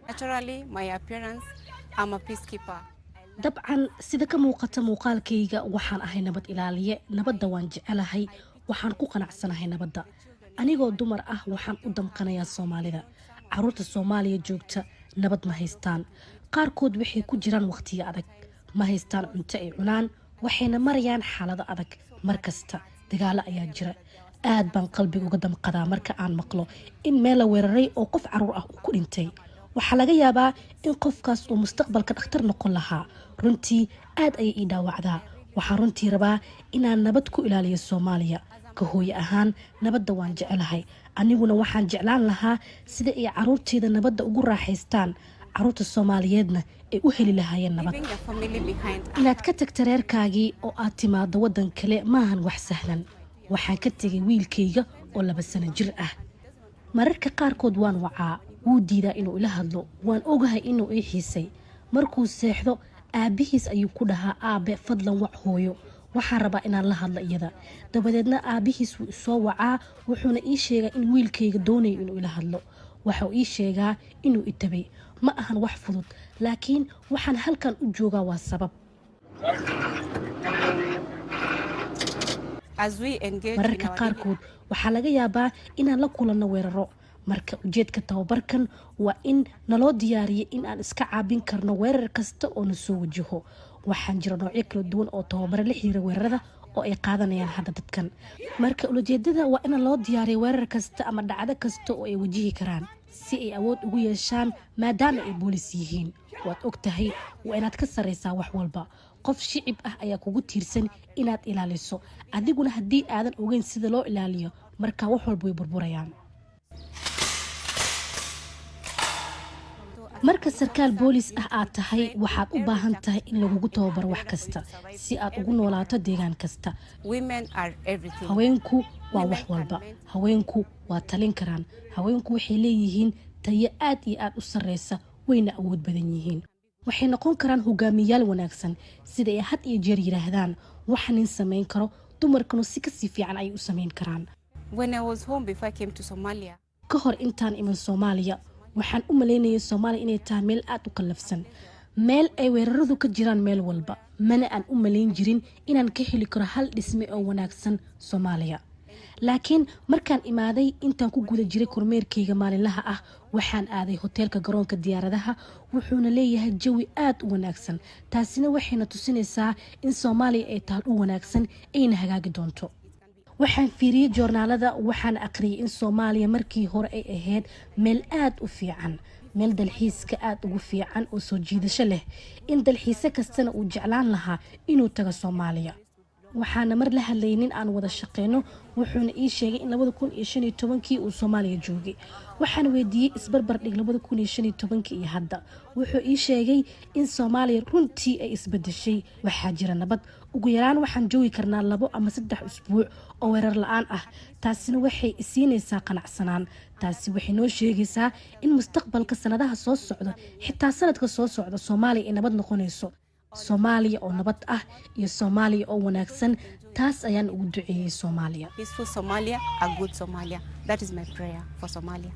Naturally, my appearance, I'm a peacekeeper. dabcan sida ka muuqata muuqaalkayga waxaan ahay nabad ilaaliye nabadda waan jecelahay waxaan ku qanacsanahay nabadda anigoo dumar ah waxaan u damqanayaa Soomaalida caruurta Soomaaliya joogta nabad ma haystaan qaarkood waxay ku jiraan waqtiyo adag ma haystaan cunto ay cunaan waxayna marayaan xaalado adag markasta dagaalo ayaa jira aad baan qalbiga uga damqadaa marka aan maqlo in meel la weeraray oo qof caruur ah ku dhintay waxaa laga yaabaa in qofkaas uu mustaqbalka dhakhtar noqon lahaa runtii aad ayay ii dhaawacdaa waxaan runtii rabaa inaan nabad ku ilaaliyo Soomaaliya ka hooyo ahaan nabadda waan jecelahay aniguna waxaan jeclaan lahaa sida ay caruurteeda nabadda ugu raaxaystaan caruurta Soomaaliyeedna ay u heli lahaayeen nabad inaad ka tagto reerkaagii oo aad timaado waddan kale maahan wax sahlan waxaan ka tegay wiilkayga oo 2 sano jir ah mararka qaarkood waan wacaa wuu diidaa inuu ila hadlo waan ogahay inuu ii xiisay markuu seexdo aabihiis ayuu ku dhahaa aabe fadlan wac hooyo waxaan rabaa inaan la hadlo iyada dabadeedna aabihiis wuu soo wacaa wuxuuna ii sheegaa in wiilkayga doonayo inuu ila hadlo waxa uu ii sheegaa inuu i tabay ma ahan wax fudud laakiin waxaan halkan u joogaa waa sabab mararka qaarkood waxaa laga yaabaa inaan la kulanno weeraro marka ujeedka tababarkan waa in naloo diyaariyo in aan iska caabin karno weerar kasta oo na soo wajaho waxaan jira noocyo kala duwan oo tababaro la xiriira weerarada oo ay qaadanayaan hadda dadkan marka ujeedada waa in loo diyaariyo weerar kasta ama dhacdo kasta oo ay wajihi karaan si ay awood ugu yeeshaan maadaama ay boolis yihiin waad ogtahay waa inaad ka sareysaa wax walba qof shicib ah ayaa kugu tiirsan inaad ilaaliso adiguna haddii aadan ogeyn sida loo ilaaliyo marka wax walba way burburayaan marka sarkaal boolis ah aad tahay waxaad u baahan tahay in lagugu tababaro wax kasta si aad ugu noolaato deegaan kasta haweenku waa wax walba haweenku waa talin karaan haweenku waxay leeyihiin tayo aad iyo aad u sareysa wayna awood badan yihiin waxay noqon karaan hogaamiyayaal wanaagsan sida ay had iyo jeer yiraahdaan waxaan in sameyn karo dumarkuna si kasii fiican ay u sameyn karaan ka hor intaan iman Soomaaliya waxaan u maleynayay Soomaaliya inay tahay meel aad u kallafsan meel ay weeraradu ka jiraan meel walba mana aan u maleyn jirin inaan ka heli karo hal dhisme oo wanaagsan Soomaaliya laakiin markaan imaaday intaan ku guda jiray kormeerkayga maalinlaha ah waxaan aaday hoteelka garoonka diyaaradaha wuxuuna leeyahay jawi aad u wanaagsan taasina waxayna tusinaysaa in Soomaaliya ay tahay u wanaagsan ayna hagaagi doonto waxaan fiiriyay joornaalada waxaan aqriyay in Soomaaliya markii hore ay ahayd meel aad u fiican meel dalxiiska aad ugu fiican oo soo jiidasho leh in dalxiis kastana uu jeclaan lahaa inuu tago Soomaaliya waxaana mar la hadlayay nin aan wada shaqeyno wuxuuna ii sheegay in 2015 uu Soomaaliya joogay waxaan weydiiyay isbarbar dhig 2015 iyo hadda wuxuu ii sheegay in Soomaaliya runtii ay isbedeshay waxaa jira nabad ugu yaraan waxaan joogi karnaa 2 ama 3 usbuuc oo weerar la'aan ah taasina waxay isiinaysaa qanacsanaan taasi waxay noo sheegaysaa in mustaqbalka sanadaha soo socda xitaa sanadka soo socda Soomaaliya ay nabad noqonayso Soomaaliya oo nabad ah iyo Soomaaliya oo wanaagsan taas ayaan ugu duceeyay Soomaaliya peaceful Somalia, a good Somalia. That is my prayer for Somalia.